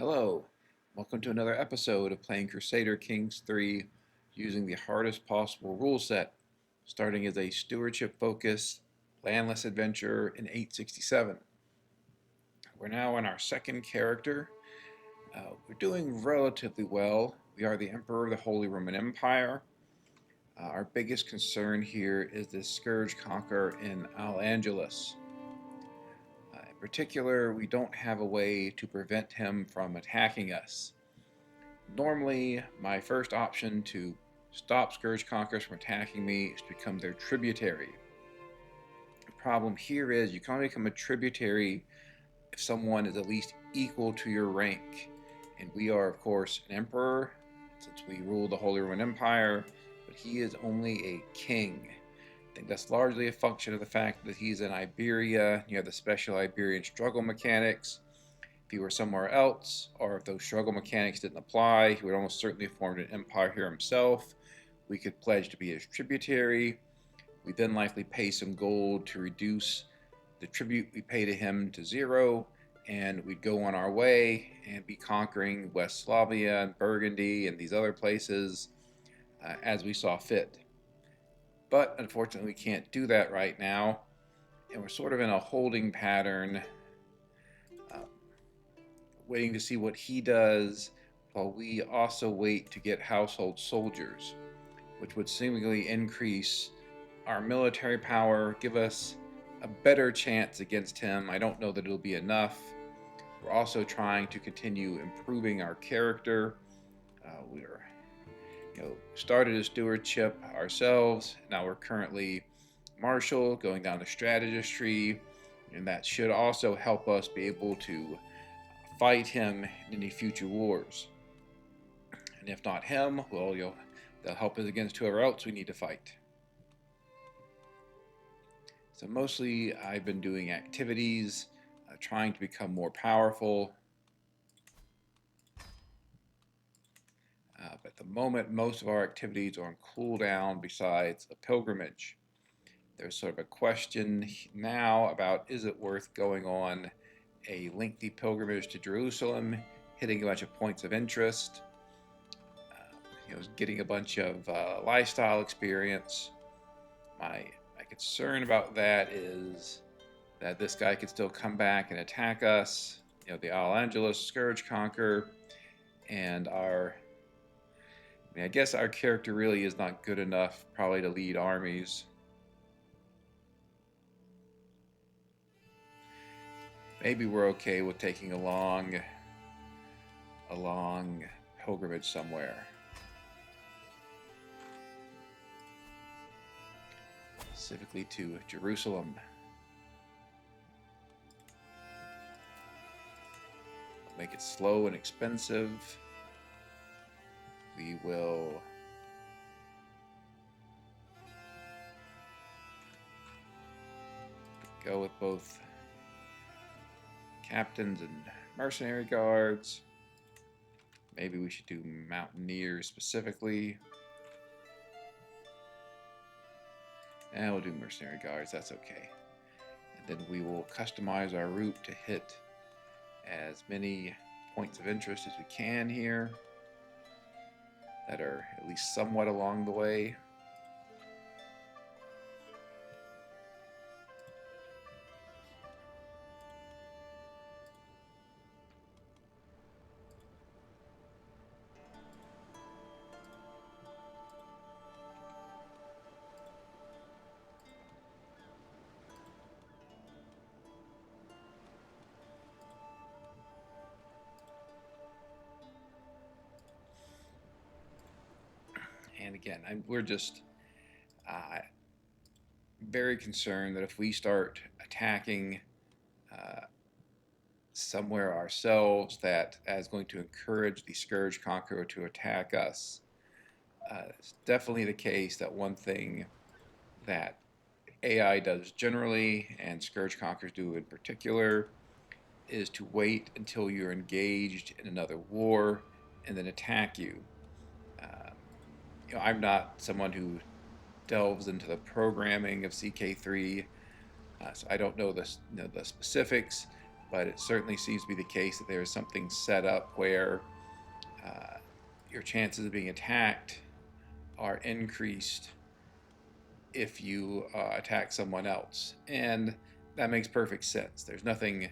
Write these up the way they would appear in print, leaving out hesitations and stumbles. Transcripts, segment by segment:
Hello, welcome to another episode of playing Crusader Kings 3 using the hardest possible rule set, starting as a stewardship-focused, landless adventure in 867. We're now on our second character. We're doing relatively well. We are the Emperor of the Holy Roman Empire. Our biggest concern here is the Scourge Conqueror in Al-Andalus. In particular, we don't have a way to prevent him from attacking us. Normally, my first option to stop Scourge Conquerors from attacking me is to become their tributary. The problem here is you can only become a tributary if someone is at least equal to your rank. And we are, of course, an emperor, since we rule the Holy Roman Empire, but he is only a king. I think that's largely a function of the fact that he's in Iberia, near the special Iberian struggle mechanics. If he were somewhere else, or if those struggle mechanics didn't apply, he would almost certainly have formed an empire here himself. We could pledge to be his tributary. We'd then likely pay some gold to reduce the tribute we pay to him to 0, and we'd go on our way and be conquering West Slavia and Burgundy and these other places as we saw fit. But unfortunately, we can't do that right now, and we're sort of in a holding pattern, waiting to see what he does, while we also wait to get household soldiers, which would seemingly increase our military power, give us a better chance against him. I don't know that it'll be enough. We're also trying to continue improving our character. We're started as stewardship ourselves. Now we're currently marshal, going down the strategist tree, and that should also help us be able to fight him in any future wars. And if not him, well, they'll help us against whoever else we need to fight. So mostly I've been doing activities, trying to become more powerful. But at the moment, most of our activities are on cooldown besides a pilgrimage. There's sort of a question now about, is it worth going on a lengthy pilgrimage to Jerusalem, hitting a bunch of points of interest, getting a bunch of lifestyle experience. My concern about that is that this guy could still come back and attack us. The Al-Andalus Scourge Conqueror, and I guess our character really is not good enough probably to lead armies. Maybe we're okay with taking a long pilgrimage somewhere. Specifically to Jerusalem. Make it slow and expensive. We will go with both captains and mercenary guards. Maybe we should do mountaineers specifically. And we'll do mercenary guards, that's okay. And then we will customize our route to hit as many points of interest as we can here that are at least somewhat along the way. And again, we're just very concerned that if we start attacking somewhere ourselves, that is going to encourage the Scourge Conqueror to attack us. It's definitely the case that one thing that AI does generally, and Scourge Conquerors do in particular, is to wait until you're engaged in another war and then attack you. I'm not someone who delves into the programming of CK3, so I don't know the specifics, but it certainly seems to be the case that there is something set up where your chances of being attacked are increased if you attack someone else, and that makes perfect sense. There's nothing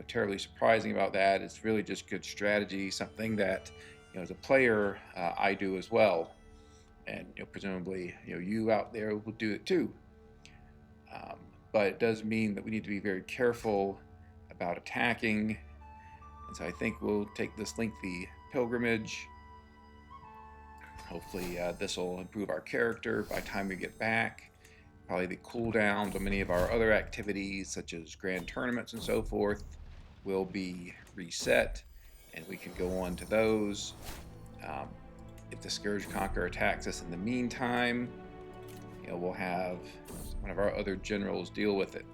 terribly surprising about that. It's really just good strategy, something that as a player I do as well, and presumably you out there will do it too. But it does mean that we need to be very careful about attacking, and so I think we'll take this lengthy pilgrimage. Hopefully this will improve our character by the time we get back. Probably the cooldowns on many of our other activities, such as grand tournaments and so forth, will be reset, and we can go on to those. If the Scourge Conqueror attacks us in the meantime, we'll have one of our other generals deal with it.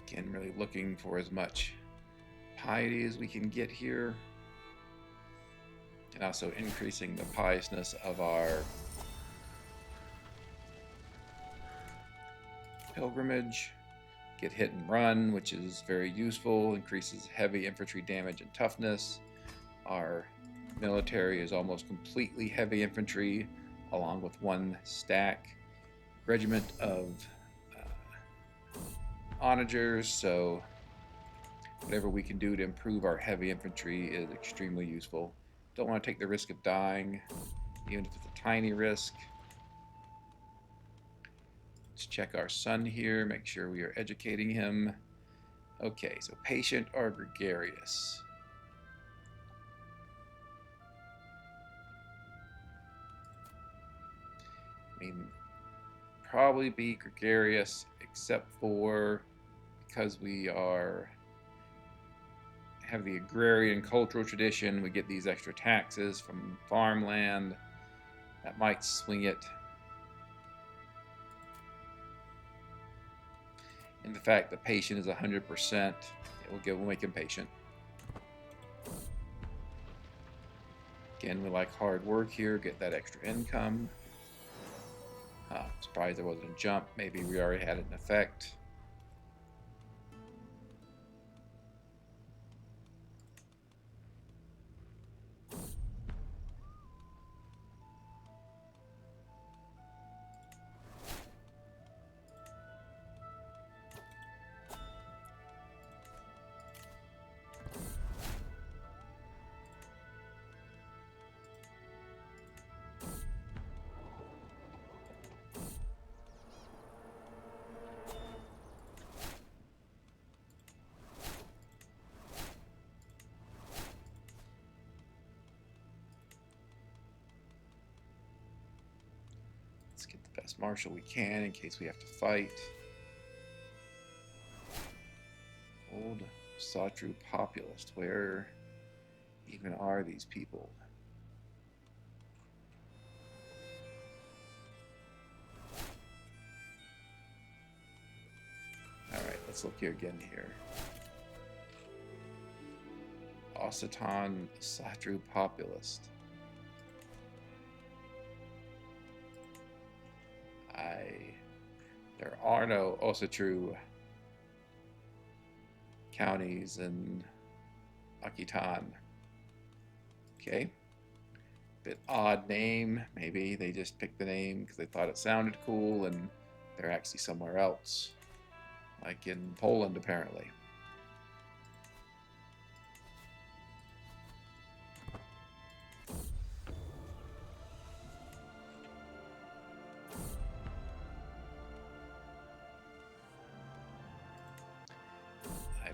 Again, really looking for as much piety as we can get here, and also increasing the piousness of our pilgrimage. Get hit and run, which is very useful, increases heavy infantry damage and toughness. Our military is almost completely heavy infantry, along with one stack regiment of onagers, so whatever we can do to improve our heavy infantry is extremely useful. Don't want to take the risk of dying, even if it's a tiny risk. Let's check our son here, make sure we are educating him. Okay, so patient or gregarious? I mean, probably be gregarious, except for because we have the agrarian cultural tradition, we get these extra taxes from farmland. That might swing it. And the fact that patient is 100%, we'll make him patient. Again, we like hard work here, get that extra income. Surprised there wasn't a jump. Maybe we already had it in effect. Let's get the best marshal we can in case we have to fight. Old Satru populist. Where even are these people? Alright, let's look here again here. Ossitan Satru populist. There are no Osatru counties in Akitan. Okay. Bit odd name. Maybe they just picked the name because they thought it sounded cool and they're actually somewhere else. Like in Poland, apparently.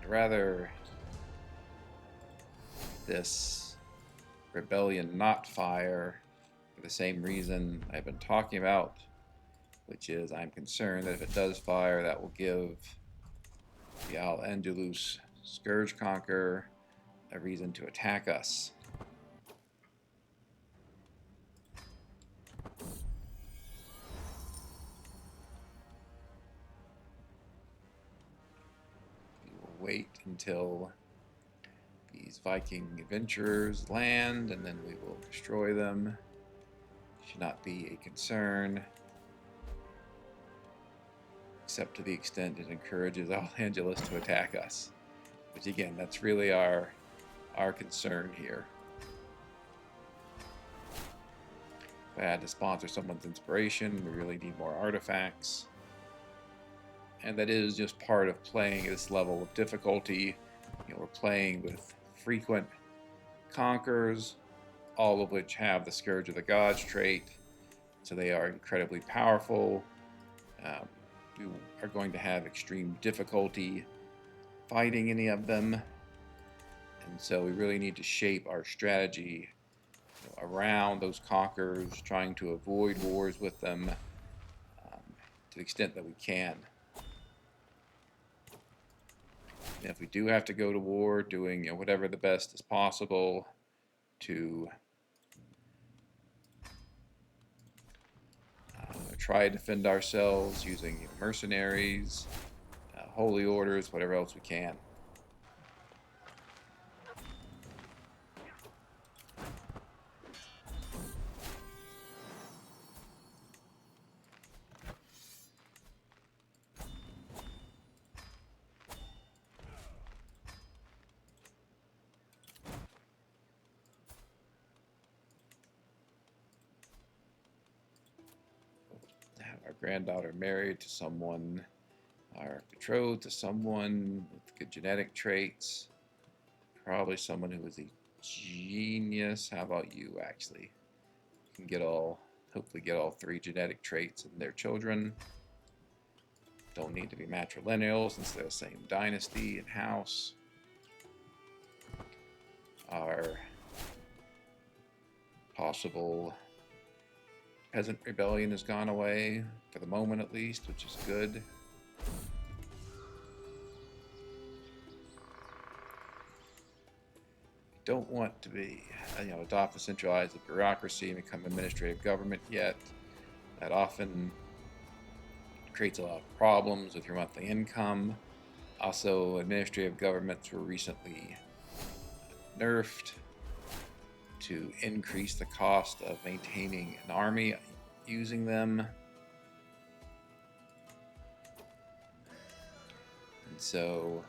Rather this rebellion not fire for the same reason I've been talking about, which is I'm concerned that if it does fire, that will give the Al-Andalus Scourge Conqueror a reason to attack us. Wait until these Viking adventurers land, and then we will destroy them. Should not be a concern. except to the extent it encourages Al-Andalus to attack us. Which again, that's really our concern here. If I had to sponsor someone's inspiration, we really need more artifacts. And that is just part of playing this level of difficulty. You know, we're playing with frequent conquerors, all of which have the scourge-of-the-gods trait, so they are incredibly powerful. We are going to have extreme difficulty fighting any of them, and so we really need to shape our strategy around those conquerors, trying to avoid wars with them to the extent that we can. And if we do have to go to war, doing whatever the best is possible to try to defend ourselves using mercenaries, holy orders, whatever else we can. Our granddaughter married to someone, our betrothed to someone with good genetic traits, probably someone who was a genius. How about you, actually? You can hopefully get all 3 genetic traits in their children. Don't need to be matrilineal since they're the same dynasty and house. Our possible peasant rebellion has gone away, for the moment at least, which is good. Don't want to be, adopt a centralized bureaucracy and become administrative government yet. That often creates a lot of problems with your monthly income. Also, administrative governments were recently nerfed to increase the cost of maintaining an army using them. And so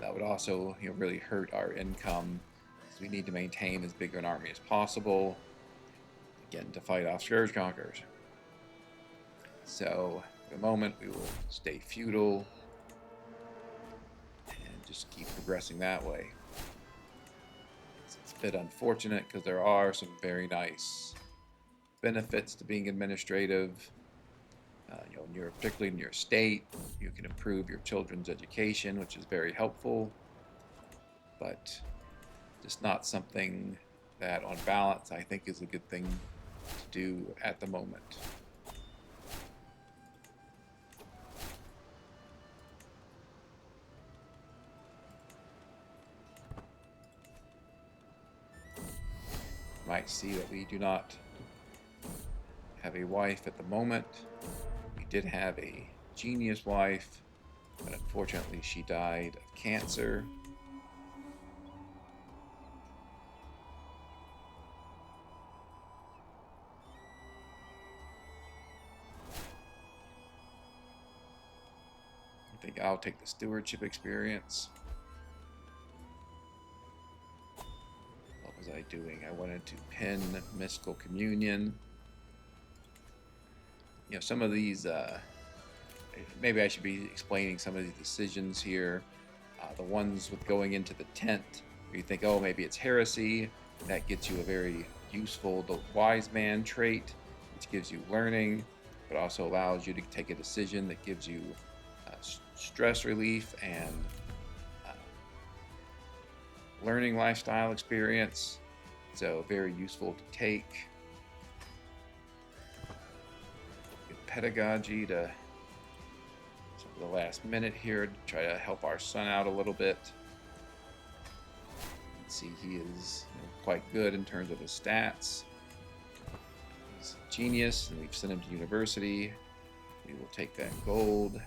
that would also really hurt our income. So we need to maintain as big an army as possible, again, to fight off scourge conquerors. So for the moment we will stay feudal and just keep progressing that way. It's a bit unfortunate because there are some very nice benefits to being administrative. Particularly in your state, you can improve your children's education, which is very helpful, but just not something that, on balance, I think is a good thing to do at the moment. You might see that we do not have a wife at the moment. We did have a genius wife, but unfortunately she died of cancer. I think I'll take the stewardship experience. What was I doing? I wanted to pin mystical communion. Some of these, maybe I should be explaining some of these decisions here. The ones with going into the tent, where you think, oh, maybe it's heresy. That gets you a very useful, the wise man trait, which gives you learning, but also allows you to take a decision that gives you stress relief and learning lifestyle experience. So very useful to take. Pedagogy to the last minute here to try to help our son out a little bit. Let's see, he is quite good in terms of his stats. He's a genius, and we've sent him to university. We will take that gold.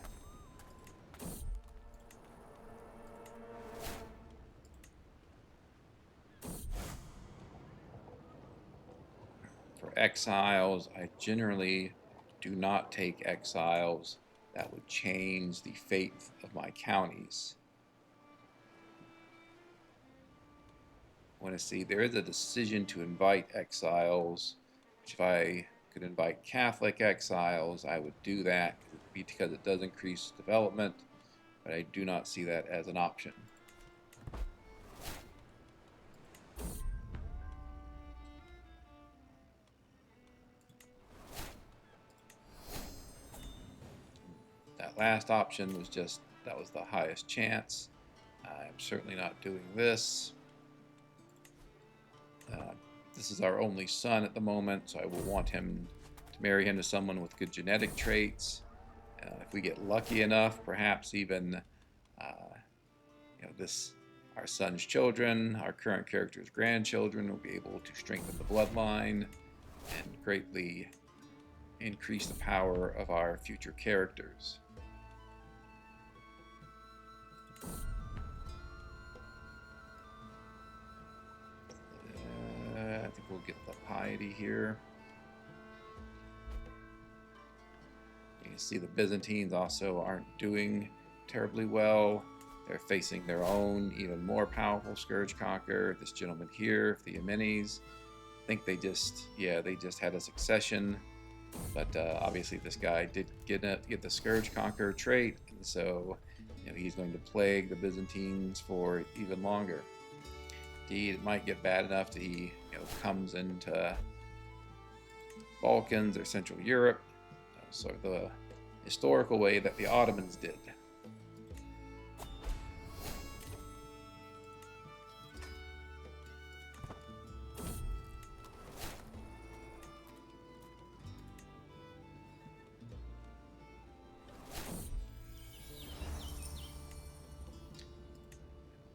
For exiles. I generally do not take exiles that would change the fate of my counties. I want to see, there is a decision to invite exiles, which if I could invite Catholic exiles, I would do that because it does increase development, but I do not see that as an option. That last option was just, that was the highest chance. I'm certainly not doing this. This is our only son at the moment, so I will want him to marry him to someone with good genetic traits. If we get lucky enough, perhaps even our son's children, our current character's grandchildren, will be able to strengthen the bloodline and greatly increase the power of our future characters. I think we'll get the piety here. You can see the Byzantines also aren't doing terribly well. They're facing their own, even more powerful Scourge Conqueror. This gentleman here, the Yemenis, I think they just had a succession. But obviously this guy did get the Scourge Conqueror trait, and so he's going to plague the Byzantines for even longer. Indeed, it might get bad enough that he comes into Balkans or Central Europe, so the historical way that the Ottomans did.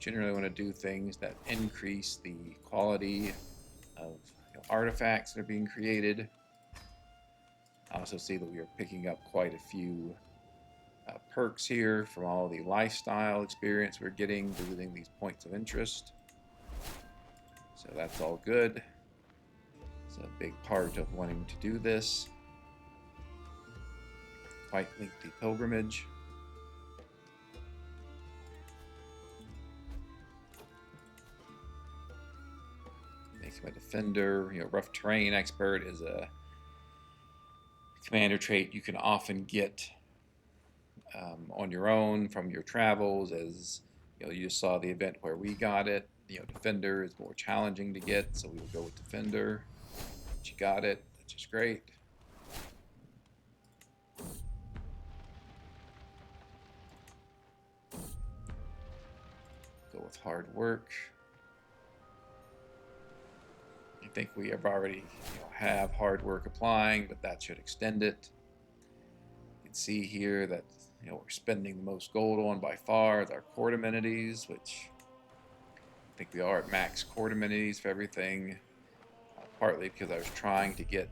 Generally want to do things that increase the quality of artifacts that are being created. I also see that we are picking up quite a few perks here from all the lifestyle experience we're getting visiting these points of interest. So that's all good. It's a big part of wanting to do this. Quite lengthy pilgrimage. Make him a defender. Rough terrain expert is a commander trait you can often get on your own from your travels, as you just saw the event where we got it. Defender is more challenging to get, so we will go with defender. But you got it, which is great. Go with hard work. I think we have already have hard work applying, but that should extend it. You can see here that we're spending the most gold on by far is our court amenities, which I think we are at max court amenities for everything, partly because I was trying to get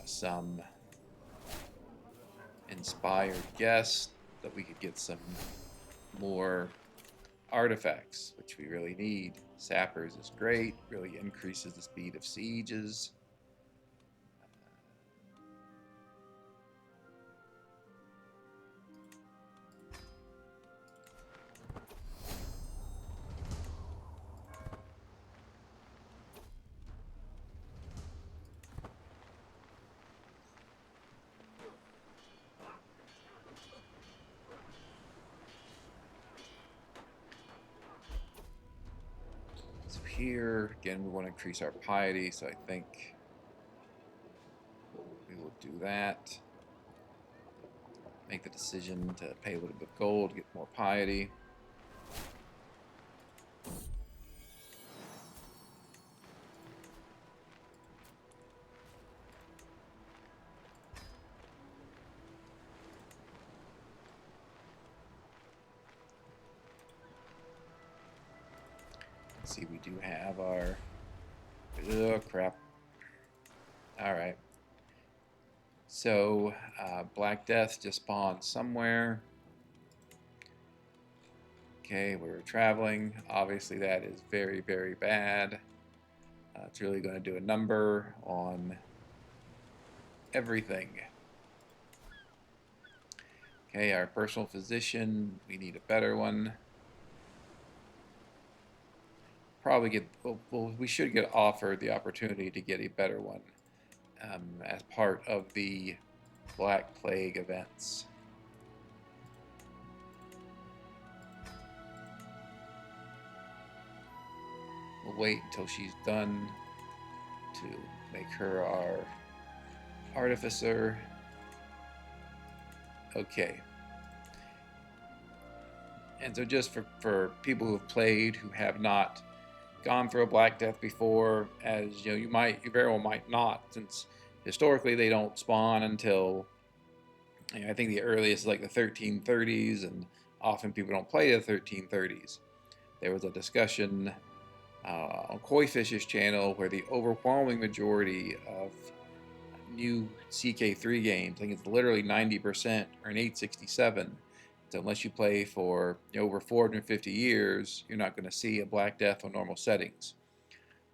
some inspired guests, that we could get some more artifacts, which we really need. Sappers is great, really increases the speed of sieges. So here, again, we want to increase our piety, so I think we will do that. Make the decision to pay a little bit of gold, get more piety. See, we do have our, oh crap. All right. So Black Death just spawned somewhere. Okay, we're traveling. Obviously that is very, very bad. It's really going to do a number on everything. Okay, our personal physician, we need a better one. Probably get, well, we should get offered the opportunity to get a better one as part of the Black Plague events. We'll wait until she's done to make her our artificer. Okay. And so just for people who have played who have not gone through a Black Death before, as you know, you very well might not, since historically they don't spawn until, you know, I think the earliest is like the 1330s, and often people don't play the 1330s. There was a discussion on Koifish's channel where the overwhelming majority of new CK3 games, I think it's literally 90%, are in 867. So unless you play for over 450 years, you're not going to see a Black Death on normal settings.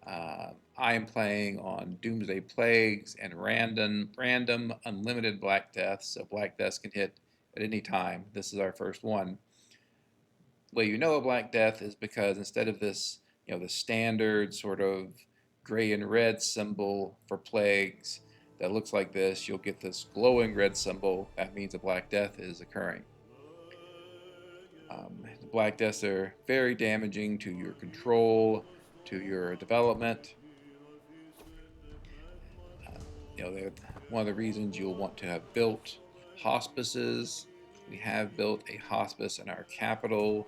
I am playing on Doomsday Plagues and random unlimited Black Deaths, so Black Deaths can hit at any time. This is our first one. The way you know a Black Death is because instead of this, the standard sort of gray and red symbol for plagues that looks like this, you'll get this glowing red symbol. That means a Black Death is occurring. The Black Deaths are very damaging to your control, to your development. They're one of the reasons you'll want to have built hospices. We have built a hospice in our capital.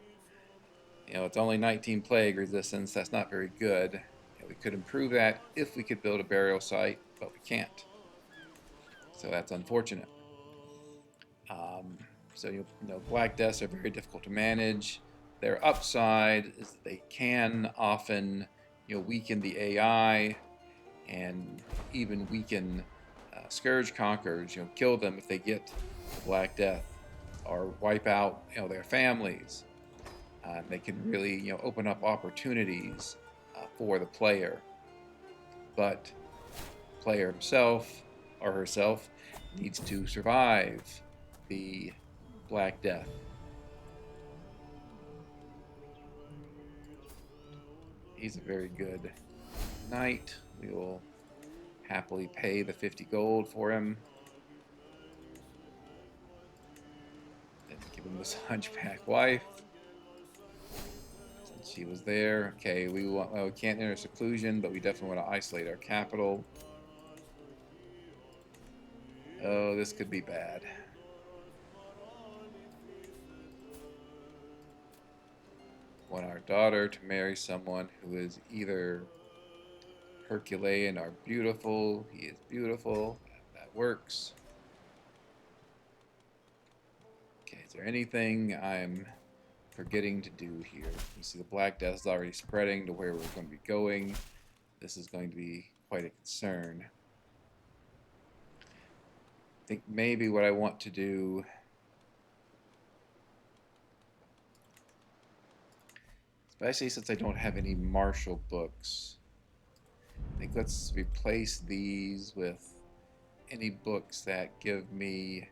It's only 19 plague resistance. That's not very good. We could improve that if we could build a burial site, but we can't. So that's unfortunate. So Black Deaths are very difficult to manage. Their upside is that they can often weaken the AI and even weaken scourge conquerors. Kill them if they get the Black Death, or wipe out their families. They can really open up opportunities for the player, but the player himself or herself needs to survive the Black Death. He's a very good knight. We will happily pay the 50 gold for him. Then give him this hunchback wife. Since she was there. Okay, we can't enter seclusion, but we definitely want to isolate our capital. Oh, this could be bad. Want our daughter to marry someone who is either Herculean or beautiful. He is beautiful. That works. Okay, is there anything I'm forgetting to do here? You see the Black Death is already spreading to where we're going to be going. This is going to be quite a concern. I think maybe what I want to do, especially since I don't have any martial books, I think let's replace these with any books that give me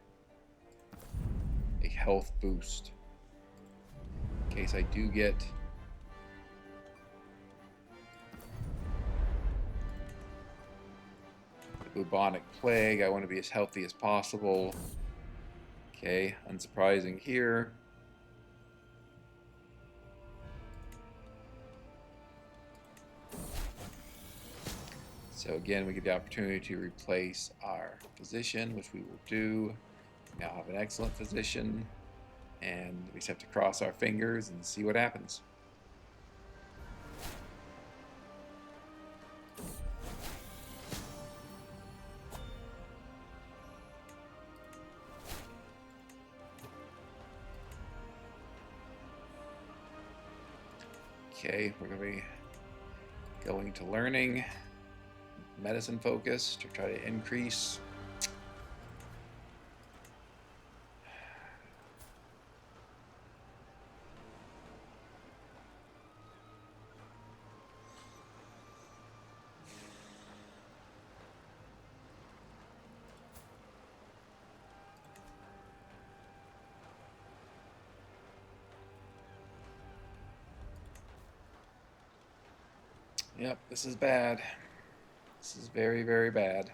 a health boost in case I do get the bubonic plague. I want to be as healthy as possible. Okay, unsurprising here. So again, we get the opportunity to replace our physician, which we will do. We now have an excellent physician, and we just have to cross our fingers and see what happens. Okay, we're going to be going to learning, medicine focus to try to increase. Yep, this is bad. This is very, very bad.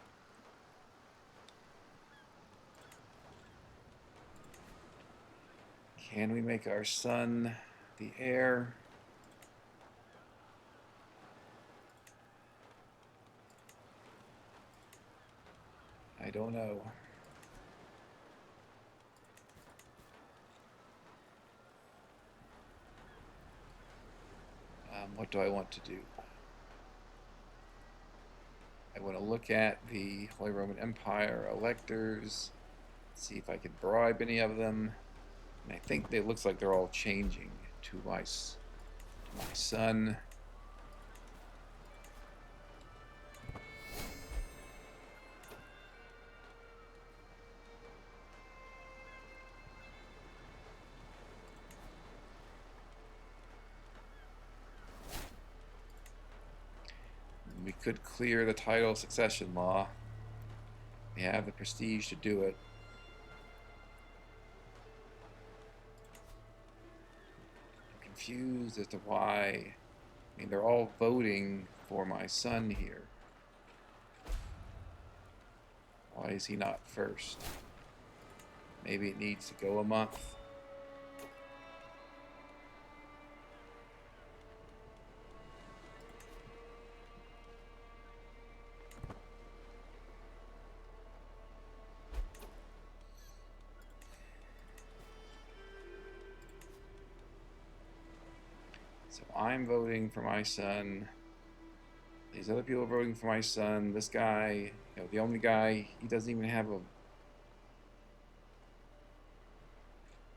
Can we make our son the heir? I don't know. What do I want to do? I want to look at the Holy Roman Empire electors, see if I can bribe any of them. And I think it looks like they're all changing to my son. We could clear the title succession law. We have the prestige to do it. I'm confused as to why. I mean, they're all voting for my son here. Why is he not first? Maybe it needs to go a month. So I'm voting for my son. These other people are voting for my son. This guy, the only guy, he doesn't even have a...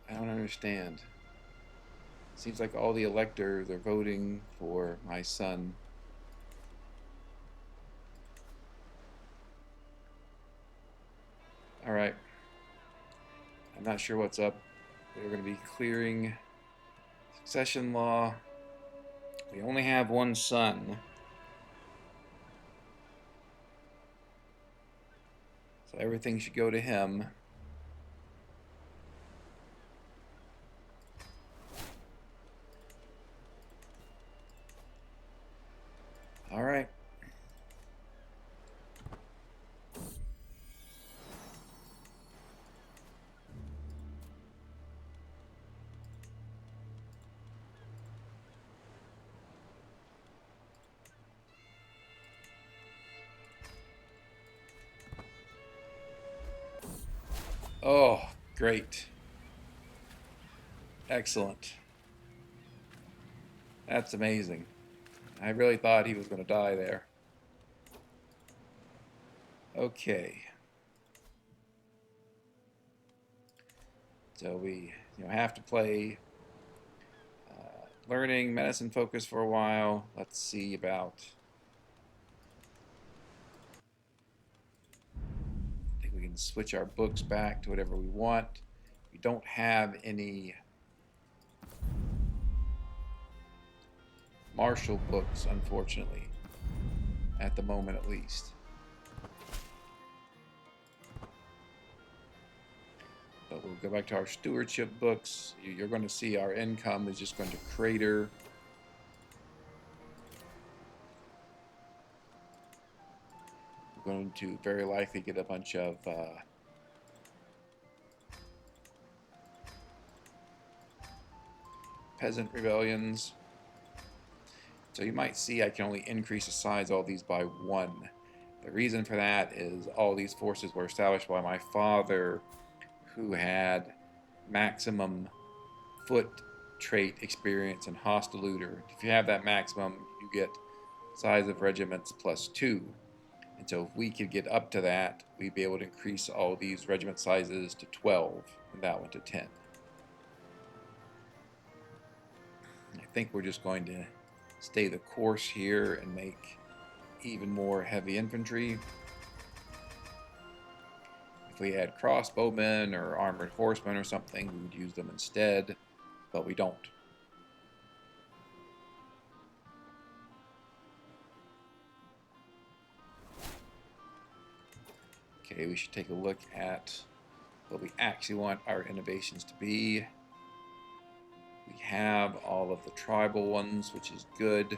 I don't understand. Seems like all the electors are voting for my son. Alright. I'm not sure what's up. We're going to be clearing succession law. We only have one son. So everything should go to him. All right. Oh, great. Excellent. That's amazing. I really thought he was going to die there. Okay. So we have to play learning medicine focus for a while. Let's see about... I think we can switch our books back to whatever we want. We don't have any martial books, unfortunately, at the moment at least. But we'll go back to our stewardship books. You're going to see our income is just going to crater. We're going to very likely get a bunch of peasant rebellions. So you might see I can only increase the size of all these by 1. The reason for that is all these forces were established by my father, who had maximum foot trait experience and hostile looter. If you have that maximum, you get size of regiments +2. And so if we could get up to that, we'd be able to increase all these regiment sizes to 12 and that one to 10. I think we're just going to stay the course here and make even more heavy infantry. If we had crossbowmen or armored horsemen or something, we would use them instead, but we don't. Okay, we should take a look at what we actually want our innovations to be. We have all of the tribal ones, which is good.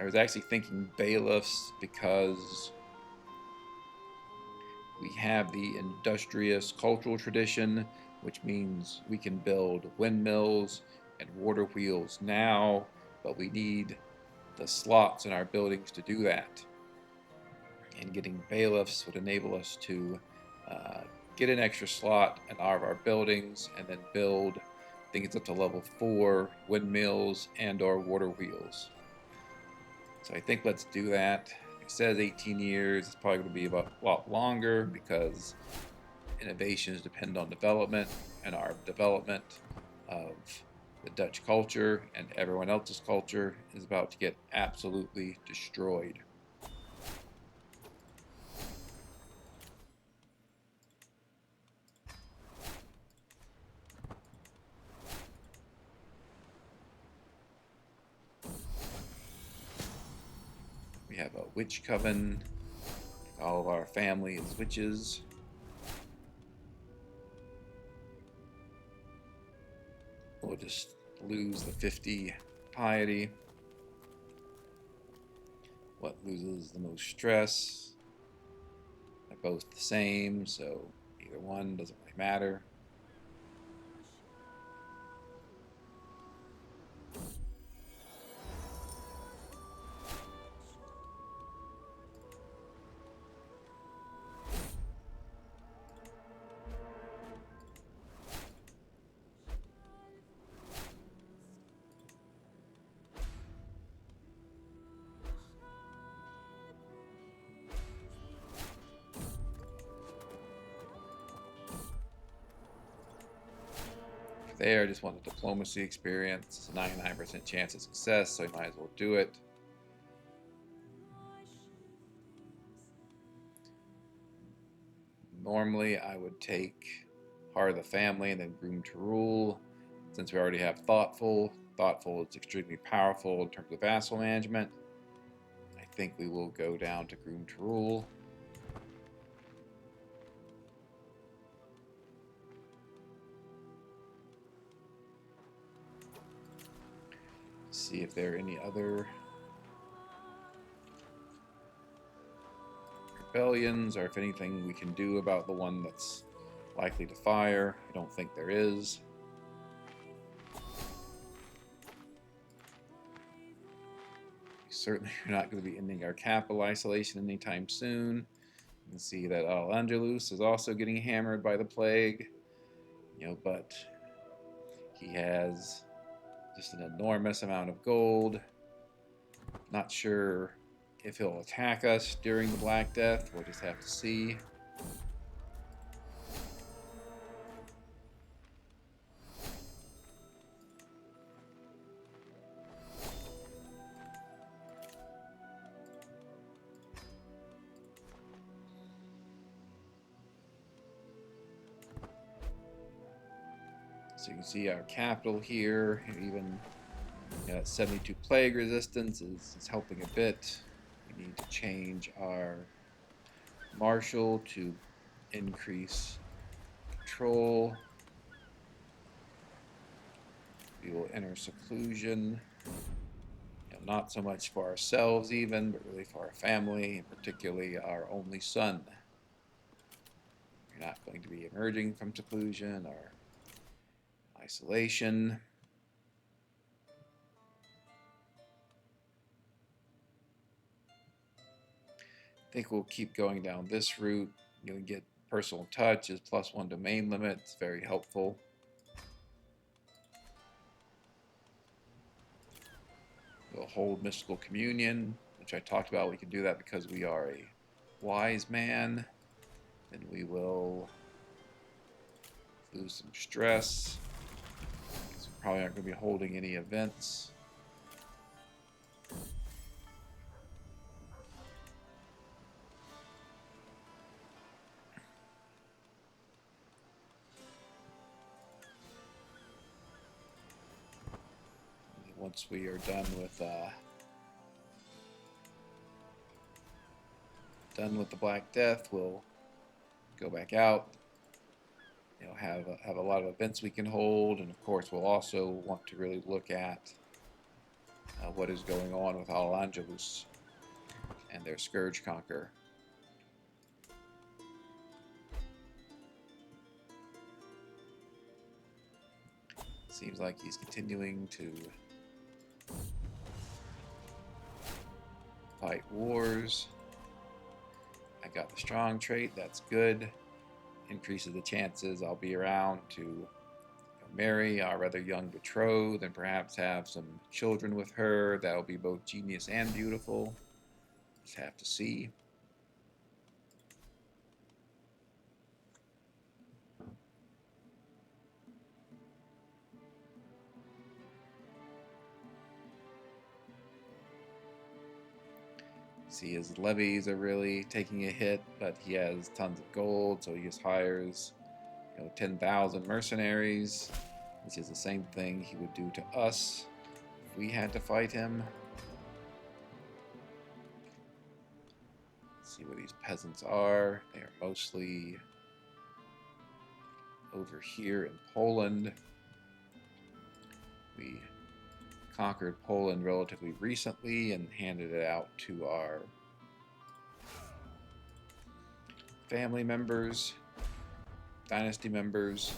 I was actually thinking bailiffs because we have the industrious cultural tradition, which means we can build windmills and water wheels now, but we need the slots in our buildings to do that. And getting bailiffs would enable us to get an extra slot in all of our buildings and then build, I think it's up to level 4, windmills and or water wheels. So I think let's do that. It says 18 years. It's probably going to be a lot longer because innovations depend on development, and our development of the Dutch culture and everyone else's culture is about to get absolutely destroyed. We have a witch coven. All of our family is witches. We'll just lose the 50 piety. What loses the most stress? They're both the same, so either one doesn't really matter. There, I just want the diplomacy experience. It's a 99% chance of success, so I might as well do it. Normally, I would take Heart of the Family and then Groom to Rule. Since we already have Thoughtful, Thoughtful is extremely powerful in terms of vassal management. I think we will go down to Groom to Rule. See if there are any other rebellions, or if anything we can do about the one that's likely to fire. I don't think there is. We certainly are not going to be ending our capital isolation anytime soon. You can see that Al-Andalus is also getting hammered by the plague, but he has just an enormous amount of gold. Not sure if he'll attack us during the Black Death. We'll just have to see. So you can see our capital here, and even 72 plague resistance is helping a bit. We need to change our marshal to increase control. We will enter seclusion, not so much for ourselves even, but really for our family, and particularly our only son. We're not going to be emerging from seclusion or isolation. I think we'll keep going down this route. You'll get personal touch as +1 domain limit. It's very helpful. We'll hold mystical communion, which I talked about. We can do that because we are a wise man. And we will lose some stress. Because we probably aren't going to be holding any events. Once we are done with the Black Death, we'll go back out. Have a lot of events we can hold, and of course, we'll also want to really look at what is going on with Al-Andalus and their scourge conqueror. Seems like he's continuing to fight wars. I got the strong trait, that's good. Increases the chances I'll be around to marry our rather young betrothed and perhaps have some children with her. That'll be both genius and beautiful. Just have to see. See, his levies are really taking a hit, but he has tons of gold, so he just hires 10,000 mercenaries, which is the same thing he would do to us if we had to fight him. Let's see where these peasants are. They are mostly over here in Poland. We conquered Poland relatively recently and handed it out to our family members, dynasty members,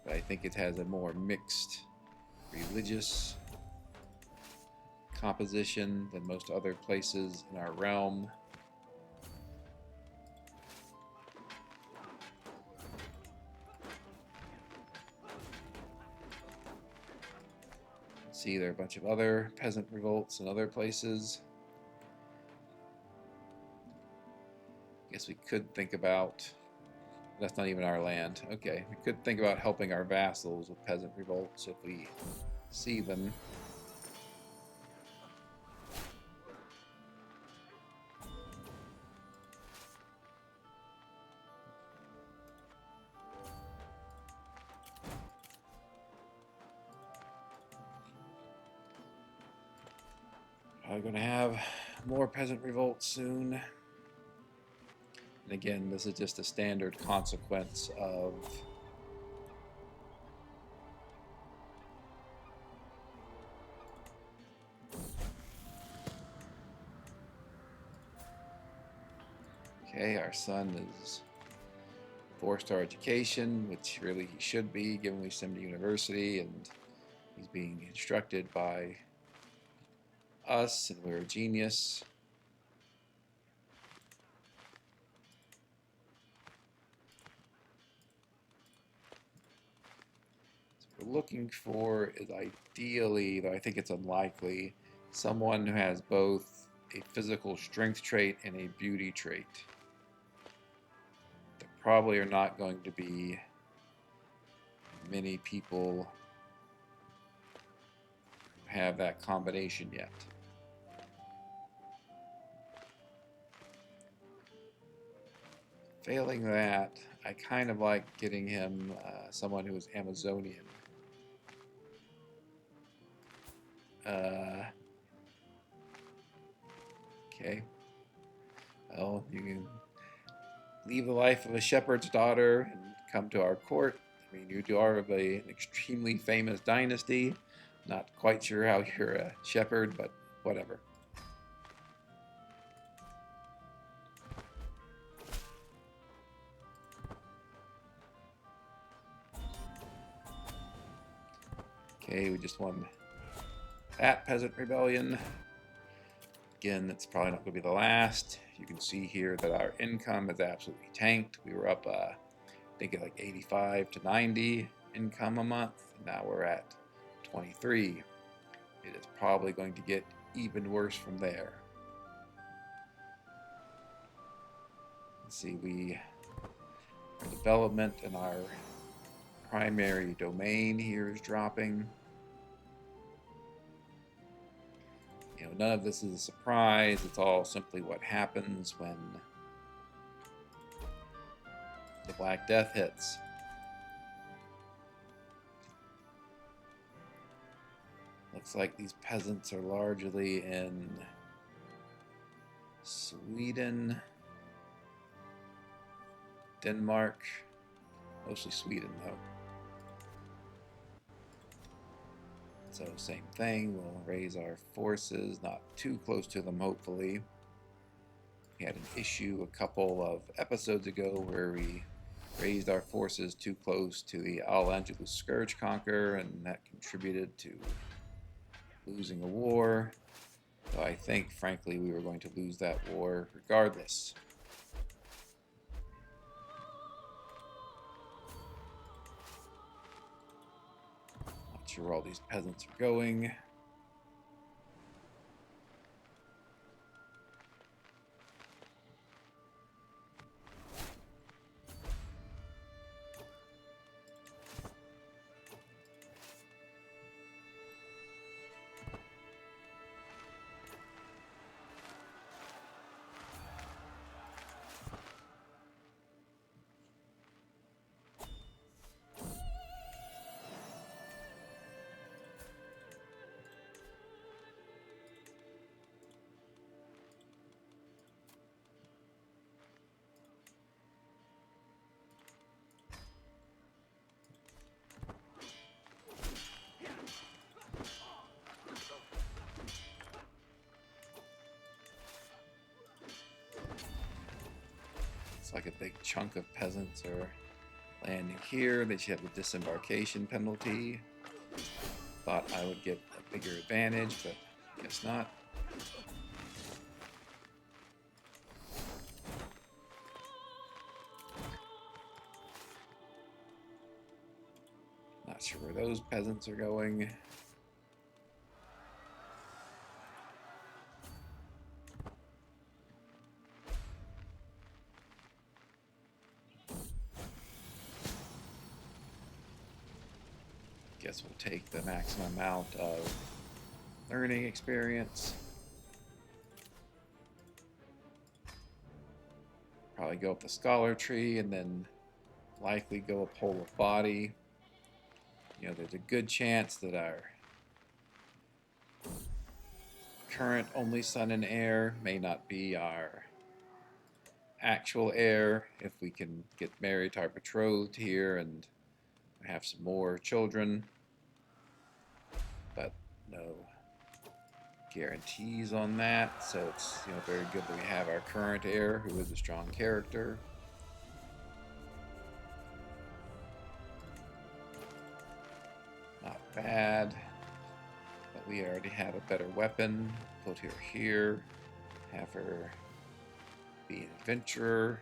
but I think it has a more mixed religious composition than most other places in our realm. See, there are a bunch of other peasant revolts in other places. Guess we could think about, that's not even our land. Okay, we could think about helping our vassals with peasant revolts if we see them. We're going to have more peasant revolts soon. And again, this is just a standard consequence of okay, our son is 4-star education, which really he should be, given we send him to university, and he's being instructed by us, and we're a genius. So what we're looking for is ideally, though I think it's unlikely, someone who has both a physical strength trait and a beauty trait. There probably are not going to be many people who have that combination yet. Failing that, I kind of like getting him someone who is Amazonian. Okay. Well, you can leave the life of a shepherd's daughter and come to our court. I mean, you are of an extremely famous dynasty. Not quite sure how you're a shepherd, but whatever. Okay, we just won that peasant rebellion. Again, that's probably not going to be the last. You can see here that our income has absolutely tanked. We were up, I think, at like 85 to 90 income a month. And now we're at 23. It is probably going to get even worse from there. Let's see, our development in our primary domain here is dropping. None of this is a surprise. It's all simply what happens when the Black Death hits. Looks like these peasants are largely in Sweden, Denmark, mostly Sweden though. So same thing, we'll raise our forces, not too close to them hopefully. We had an issue a couple of episodes ago where we raised our forces too close to the Al-Andalus Scourge Conqueror, and that contributed to losing a war. So I think, frankly, we were going to lose that war regardless. Not sure where all these peasants are going. Like a big chunk of peasants are landing here. They should have a disembarkation penalty. Thought I would get a bigger advantage, but guess not. Not sure where those peasants are going. Guess we'll take the maximum amount of learning experience. Probably go up the scholar tree and then likely go up whole of body. You know, there's a good chance that our current only son and heir may not be our actual heir if we can get married to our betrothed here and have some more children, but no guarantees on that. So it's, you know, very good that we have our current heir who is a strong character. Not bad, but we already have a better weapon. Put her here, have her be an adventurer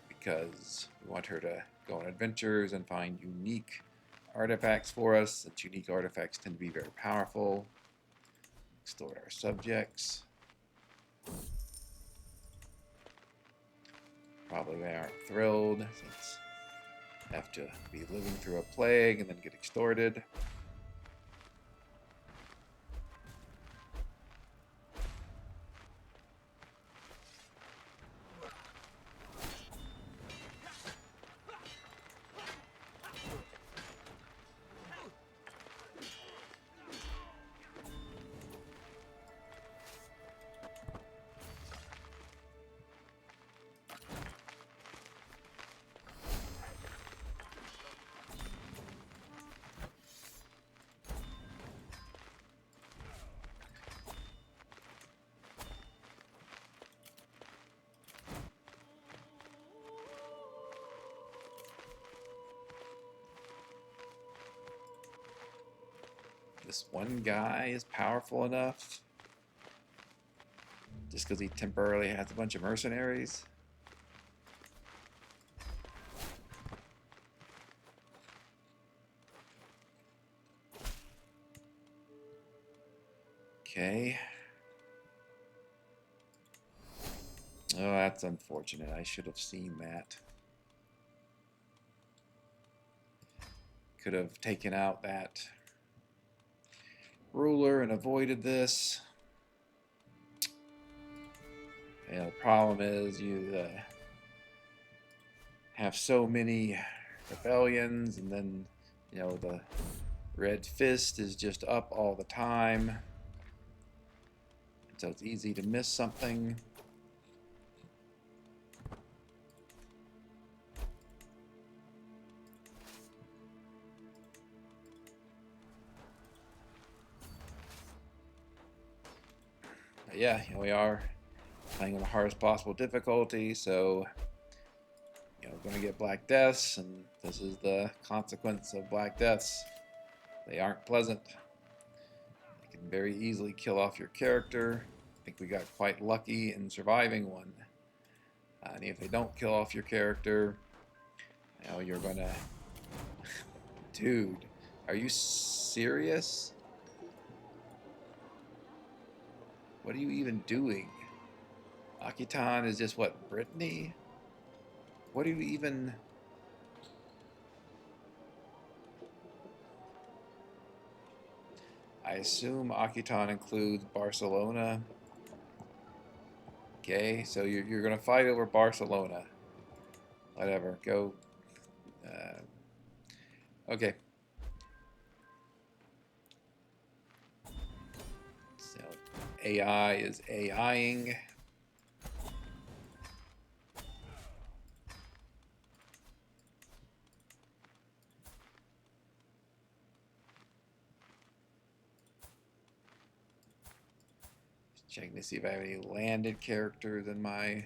because we want her to go on adventures and find unique artifacts for us. Since unique artifacts tend to be very powerful. Extort our subjects. Probably they aren't thrilled since they have to be living through a plague and then get extorted. This one guy is powerful enough just because he temporarily has a bunch of mercenaries. Okay. Oh, that's unfortunate. I should have seen that. Could have taken out that ruler and avoided this. Yeah, the problem is you have so many rebellions, and then, you know, the red fist is just up all the time, so it's easy to miss something. Yeah, here we are playing on the hardest possible difficulty, so we're going to get Black Deaths, and this is the consequence of Black Deaths. They aren't pleasant. They can very easily kill off your character. I think we got quite lucky in surviving one. And if they don't kill off your character, you're going to... Dude, are you serious? What are you even doing? Akitan is just what, Brittany? What do you even... I assume Akitan includes Barcelona. Okay, so you're going to fight over Barcelona. Whatever, go. Okay. So AI is AIing. Checking to see if I have any landed characters in my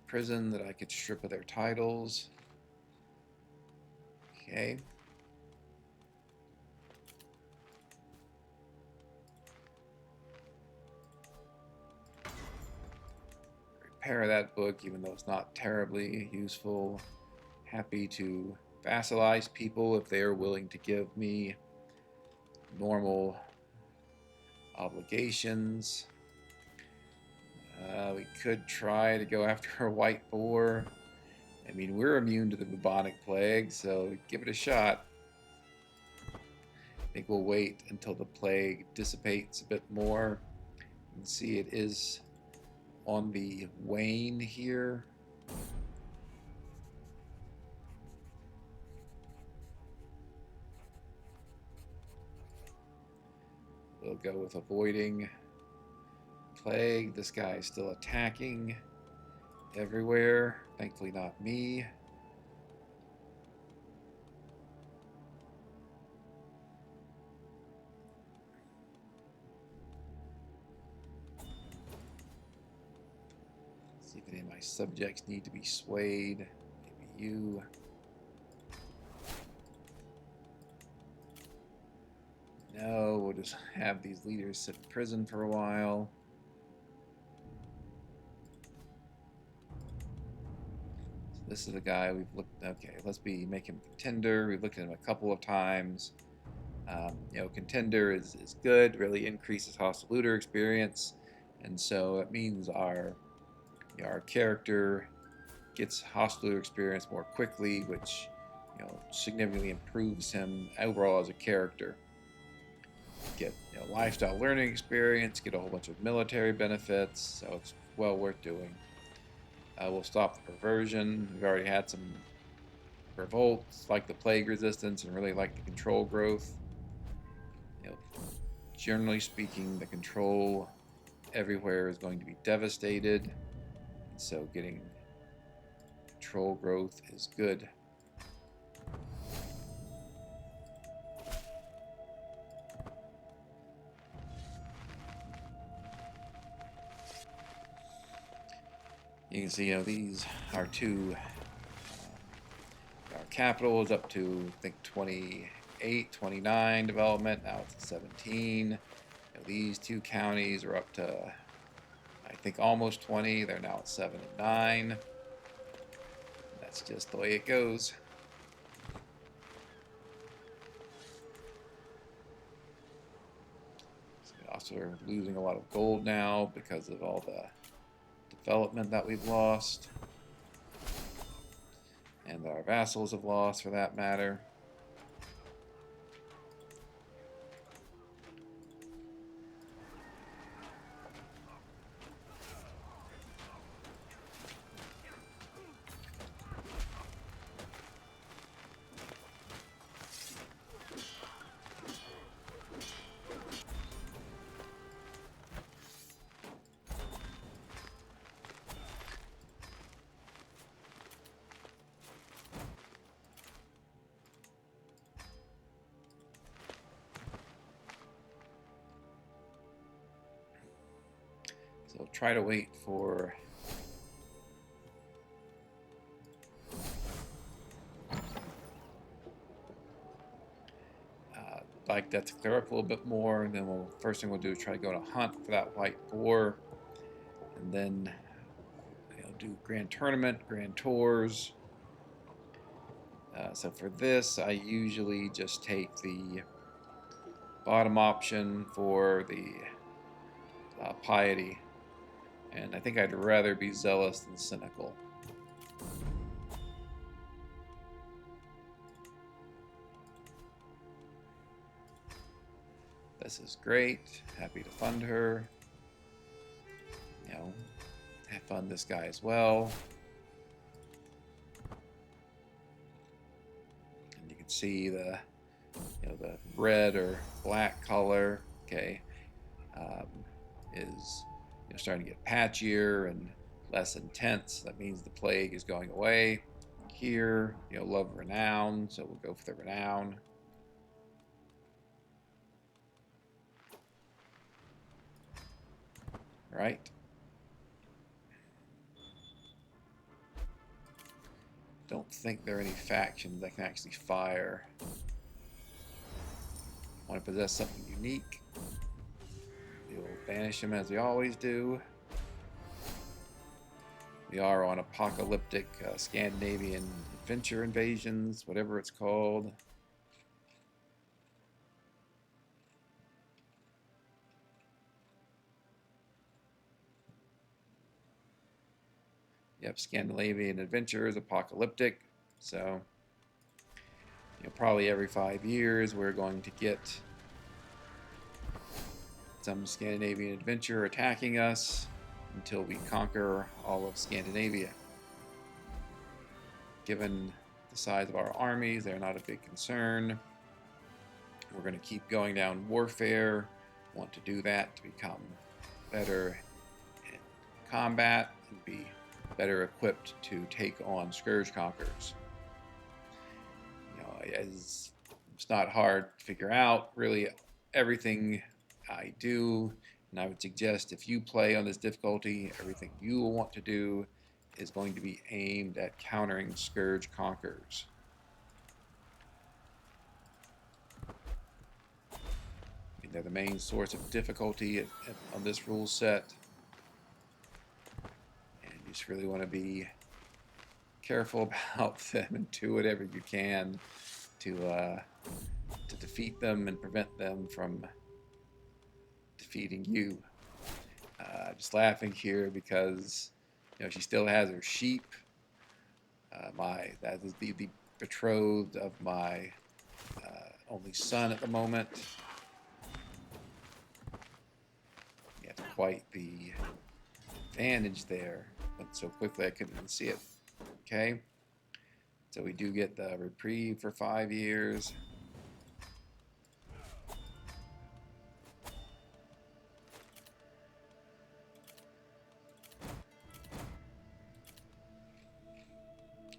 prison that I could strip of their titles. Okay. Repair that book, even though it's not terribly useful. Happy to vassalize people if they are willing to give me normal obligations. We could try to go after a white boar. I mean, we're immune to the bubonic plague, so give it a shot. I think we'll wait until the plague dissipates a bit more. You can see it is on the wane here. We'll go with avoiding plague. This guy is still attacking everywhere. Thankfully not me. See if any of my subjects need to be swayed. Maybe you. No, we'll just have these leaders sit in prison for a while. So this is the guy we've looked. Okay, let's make him contender. We've looked at him a couple of times. Contender is good. Really increases hostile looter experience, and so it means our character gets hostile looter experience more quickly, which significantly improves him overall as a character. Get lifestyle learning experience, get a whole bunch of military benefits, so it's well worth doing. We'll stop the perversion. We've already had some revolts, like the plague resistance, and really like the control growth. Generally speaking, the control everywhere is going to be devastated, so getting control growth is good. You can see, these are two. Our capital is up to, I think, 28, 29 development. Now it's 17. These two counties are up to, I think, almost 20. They're now at 7 and 9. That's just the way it goes. So we also are losing a lot of gold now because of all the development that we've lost, and our vassals have lost, for that matter. So try to wait for like that to clear up a little bit more, and then first thing we'll do is try to go to hunt for that white boar, and then do grand tournament, grand tours. So for this, I usually just take the bottom option for the piety, and I think I'd rather be zealous than cynical. This is great. Happy to fund her. Have fun this guy as well. And you can see the the red or black color, okay, is starting to get patchier and less intense. That means the plague is going away. Here, love renown, so we'll go for the renown. Right. Don't think there are any factions that can actually fire. Want to possess something unique. We'll banish them as we always do. We are on apocalyptic Scandinavian adventure invasions, whatever it's called. Yep, Scandinavian adventures, apocalyptic. So, probably every 5 years we're going to get some Scandinavian adventure attacking us until we conquer all of Scandinavia. Given the size of our armies, they're not a big concern. We're going to keep going down warfare. Want to do that to become better in combat and be better equipped to take on scourge conquerors. It's not hard to figure out. Really, everything I do, and I would suggest if you play on this difficulty, everything you will want to do is going to be aimed at countering scourge conquerors. They're the main source of difficulty on this rule set. And you just really want to be careful about them and do whatever you can to defeat them and prevent them from defeating you. Just laughing here because she still has her sheep. That is the betrothed of my only son at the moment. Quite the advantage there, but so quickly I couldn't even see it. Okay, so we do get the reprieve for 5 years.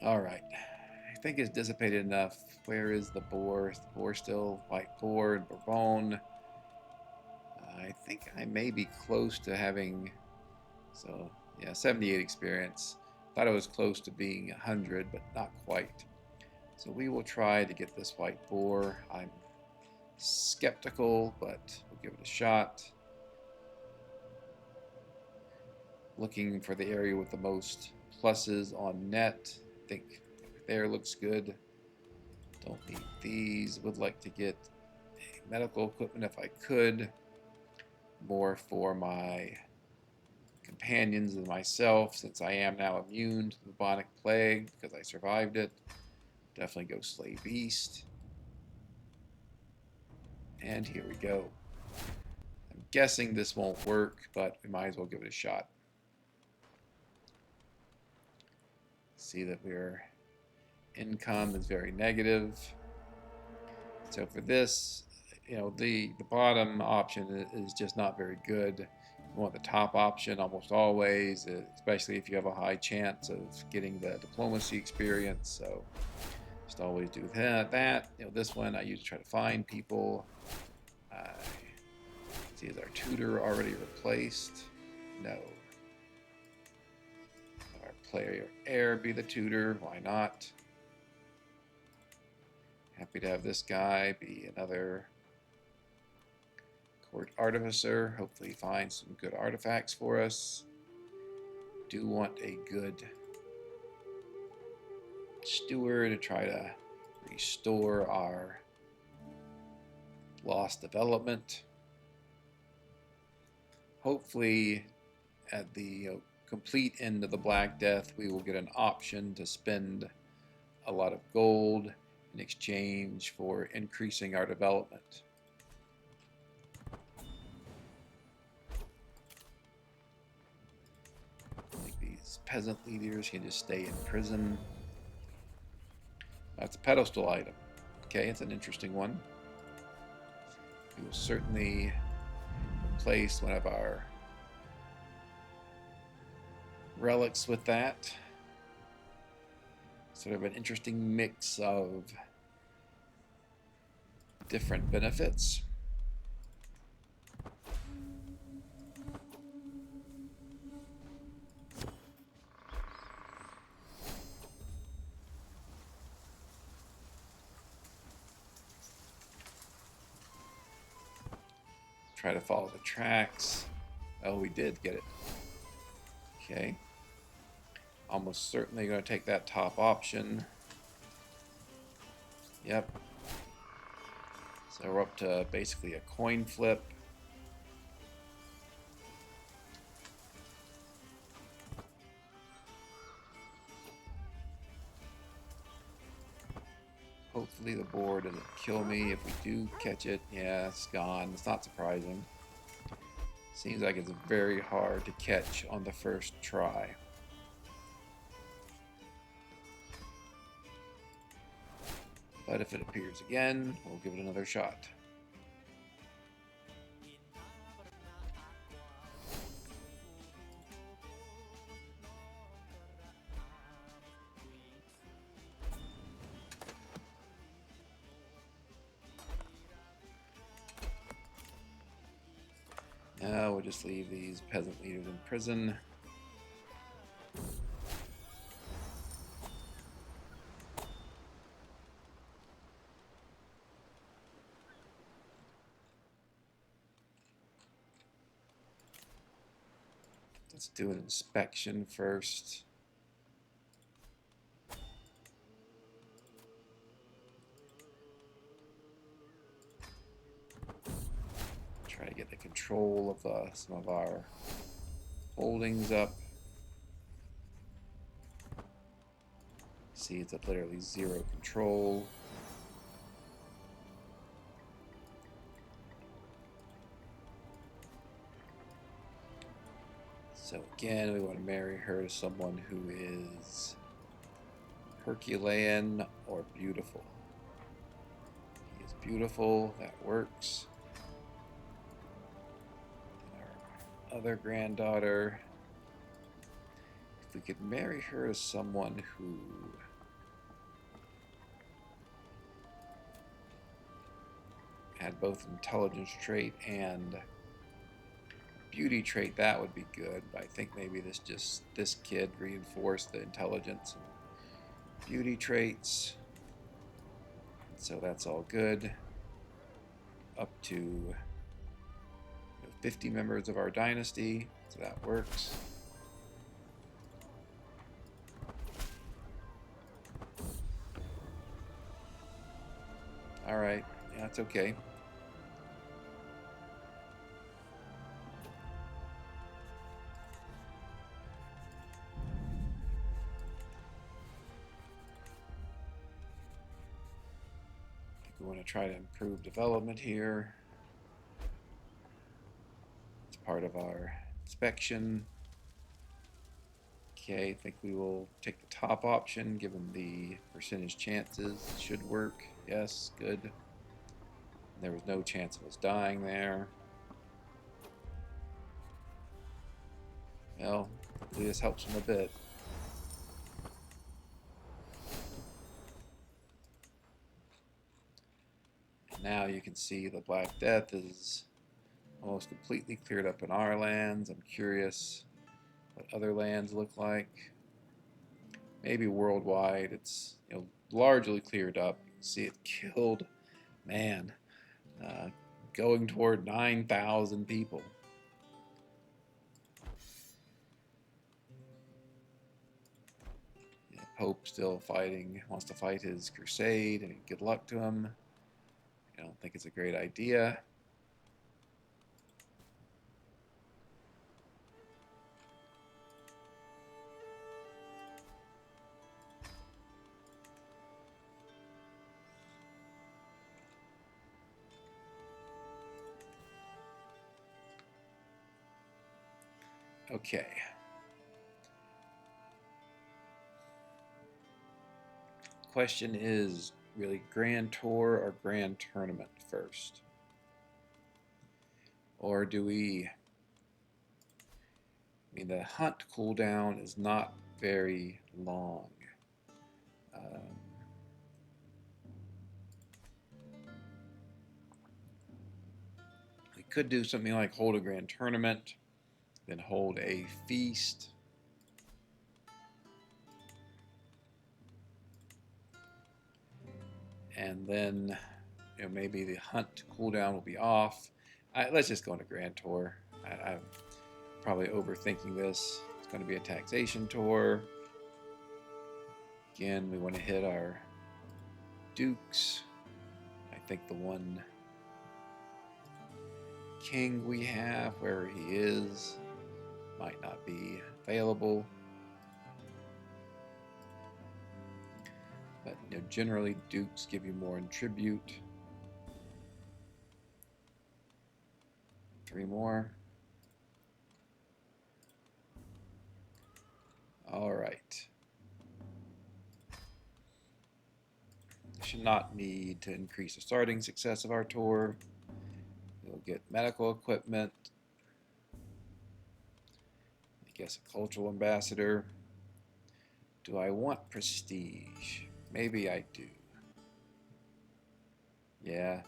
All right, I think it's dissipated enough. Where is the boar? Is the boar still white boar and bourbon? I think I may be close to having, 78 experience. Thought it was close to being 100, but not quite. So we will try to get this white boar. I'm skeptical, but we'll give it a shot. Looking for the area with the most pluses on net. I think there looks good. Don't need these. Would like to get medical equipment if I could. More for my companions than myself, since I am now immune to the bubonic plague because I survived it. Definitely go slay beast. And here we go. I'm guessing this won't work, but we might as well give it a shot. See that our income is very negative. So for this, the bottom option is just not very good. You want the top option almost always, especially if you have a high chance of getting the diplomacy experience. So just always do that. This one I usually try to find people. See, is our tutor already replaced? No. Our player heir be the tutor. Why not? Happy to have this guy be another court artificer. Hopefully find some good artifacts for us. Do want a good steward to try to restore our lost development. Hopefully at the complete end of the Black Death we will get an option to spend a lot of gold in exchange for increasing our development. I think these peasant leaders can just stay in prison. That's a pedestal item. Okay, it's an interesting one. We will certainly replace one of our relics with that. Sort of an interesting mix of different benefits. Try to follow the tracks. Oh, we did get it. Okay. Almost certainly going to take that top option. Yep. So we're up to basically a coin flip. Hopefully the board doesn't kill me. If we do catch it, yeah, it's gone. It's not surprising. Seems like it's very hard to catch on the first try. But if it appears again, we'll give it another shot. Now we'll just leave these peasant leaders in prison. Let's do an inspection first. Try to get the control of some of our holdings up. See, it's at literally 0 control. So again, we want to marry her to someone who is Herculean or beautiful. He is beautiful, that works. And our other granddaughter, if we could marry her to someone who had both intelligence trait and beauty trait, that would be good. But I think maybe this kid reinforced the intelligence and beauty traits. So that's all good. Up to 50 members of our dynasty, so that works. All right, yeah, that's okay. We want to try to improve development here. It's part of our inspection. Okay, I think we will take the top option given the percentage chances. It should work. Yes, good. There was no chance of us dying there. Well, hopefully this helps him a bit. Now you can see the Black Death is Almost completely cleared up in our lands. I'm curious what other lands look like. Maybe worldwide it's largely cleared up. You can see it killed, man, going toward 9,000 people. Pope still fighting, wants to fight his crusade, and good luck to him. I don't think it's a great idea. Okay. Question is really Grand Tour or Grand Tournament first? Or do we... I mean, the hunt cooldown is not very long. We could do something like hold a Grand Tournament, then hold a feast. And then maybe the hunt cooldown will be off. Let's just go into Grand Tour. I'm probably overthinking this. It's going to be a taxation tour. Again, we want to hit our dukes. I think the one king we have, where he is, might not be available. But generally dukes give you more in tribute. 3 more. All right. Should not need to increase the starting success of our tour. We'll get medical equipment. I guess a cultural ambassador. Do I want prestige? Maybe I do. Yeah,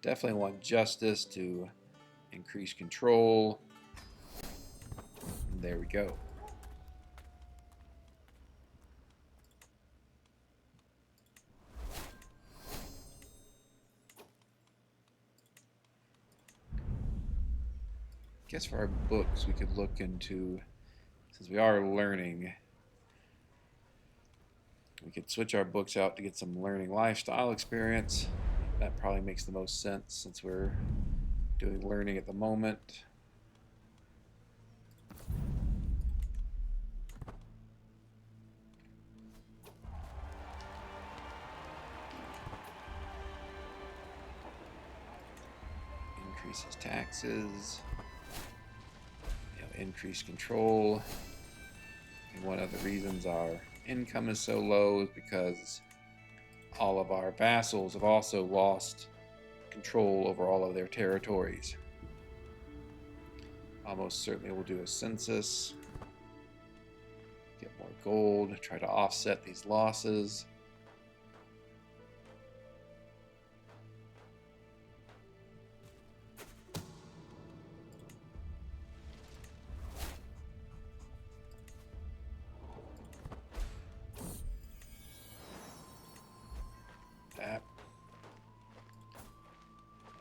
definitely want justice to increase control. And there we go. I guess for our books we could look into, since we are learning, we could switch our books out to get some learning lifestyle experience. That probably makes the most sense since we're doing learning at the moment. Increases taxes. Increase control. And one of the reasons our income is so low is because all of our vassals have also lost control over all of their territories. Almost certainly we'll do a census, get more gold, try to offset these losses.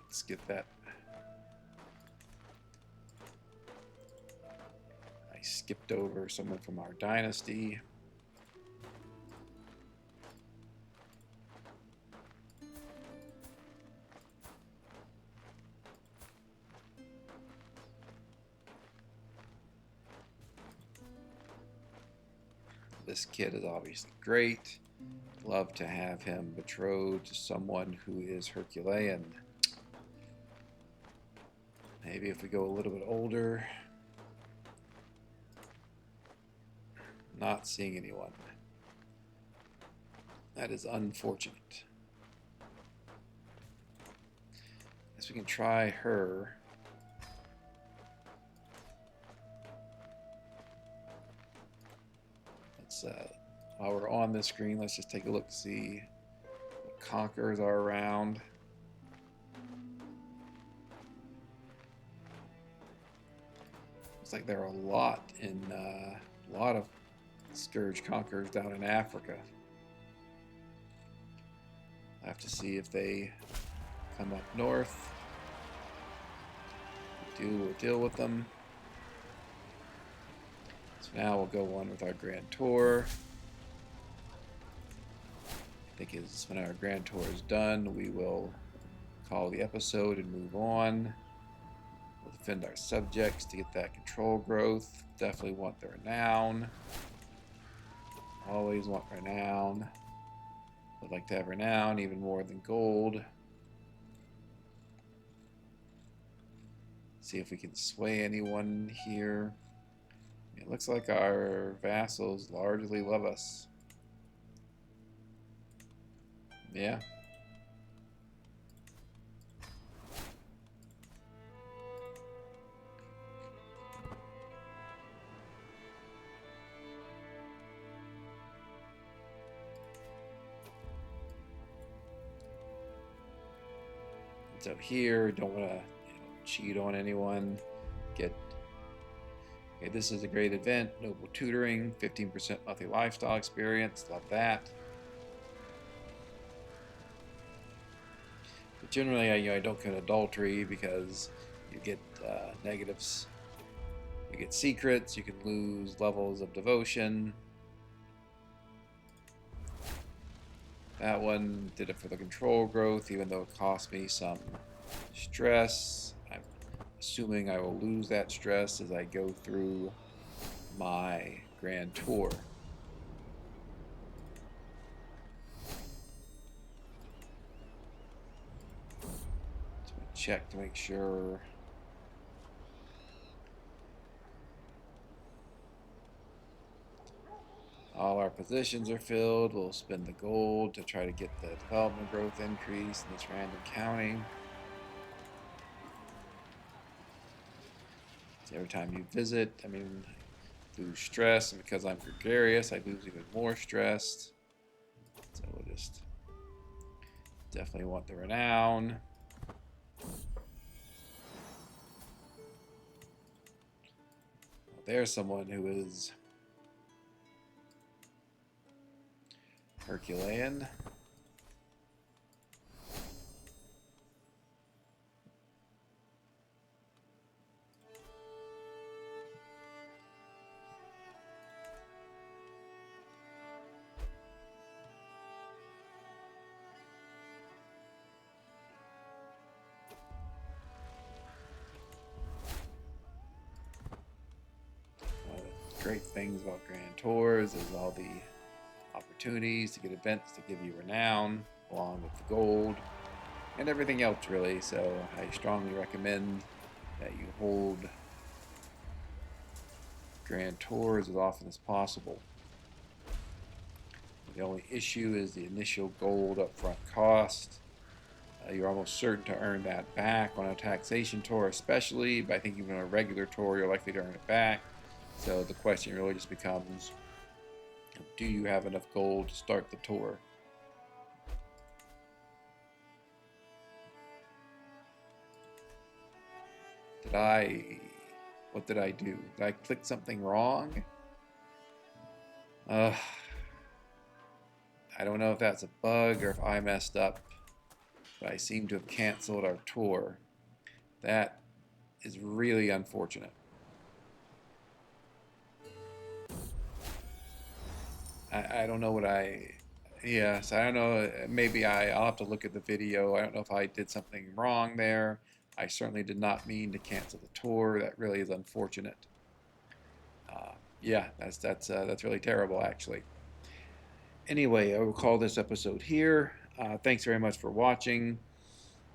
Let's get that. I skipped over someone from our dynasty. This kid is obviously great. Love to have him betrothed to someone who is Herculean. Maybe if we go a little bit older. Not seeing anyone. That is unfortunate. Guess we can try her. Let's while we're on this screen, let's just take a look to see what conquerors are around. like there are a lot of scourge conquerors down in Africa. I have to see if they come up north. We'll deal with them. So now we'll go on with our grand tour. I think is when our grand tour is done, we will call the episode and move on. We'll defend our subjects to get that control growth. Definitely want the renown. Always want renown. Would like to have renown even more than gold. See if we can sway anyone here. It looks like our vassals largely love us. Yeah. So here, don't want to cheat on anyone. Okay, this is a great event. Noble tutoring, 15% monthly lifestyle experience. Love that. But generally, I don't get adultery because you get negatives. You get secrets. You can lose levels of devotion. That one did it for the control growth, even though it cost me some stress. I'm assuming I will lose that stress as I go through my grand tour. So we check to make sure. All our positions are filled. We'll spend the gold to try to get the development growth increase in this random counting. So every time you visit, lose stress, and because I'm gregarious, I lose even more stress. So we'll just definitely want the renown. There's someone who is Herculean. One of the great things about grand tours is all the opportunities to get events to give you renown along with the gold and everything else really, so I strongly recommend that you hold grand tours as often as possible. The only issue is the initial gold upfront cost. You're almost certain to earn that back on a taxation tour especially, but I think even on a regular tour you're likely to earn it back. So the question really just becomes, do you have enough gold to start the tour? What did I do? Did I click something wrong? I don't know if that's a bug or if I messed up, but I seem to have canceled our tour. That is really unfortunate. I don't know what yes, I don't know, maybe I'll have to look at the video. I don't know if I did something wrong there. I certainly did not mean to cancel the tour. That really is unfortunate. Yeah, that's really terrible actually. Anyway, I will call this episode here. Thanks very much for watching.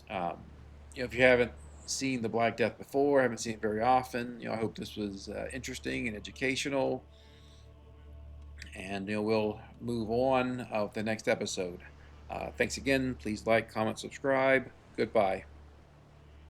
If you haven't seen the Black Death before, haven't seen it very often, I hope this was interesting and educational. And we'll move on with the next episode. Thanks again. Please like, comment, subscribe. Goodbye.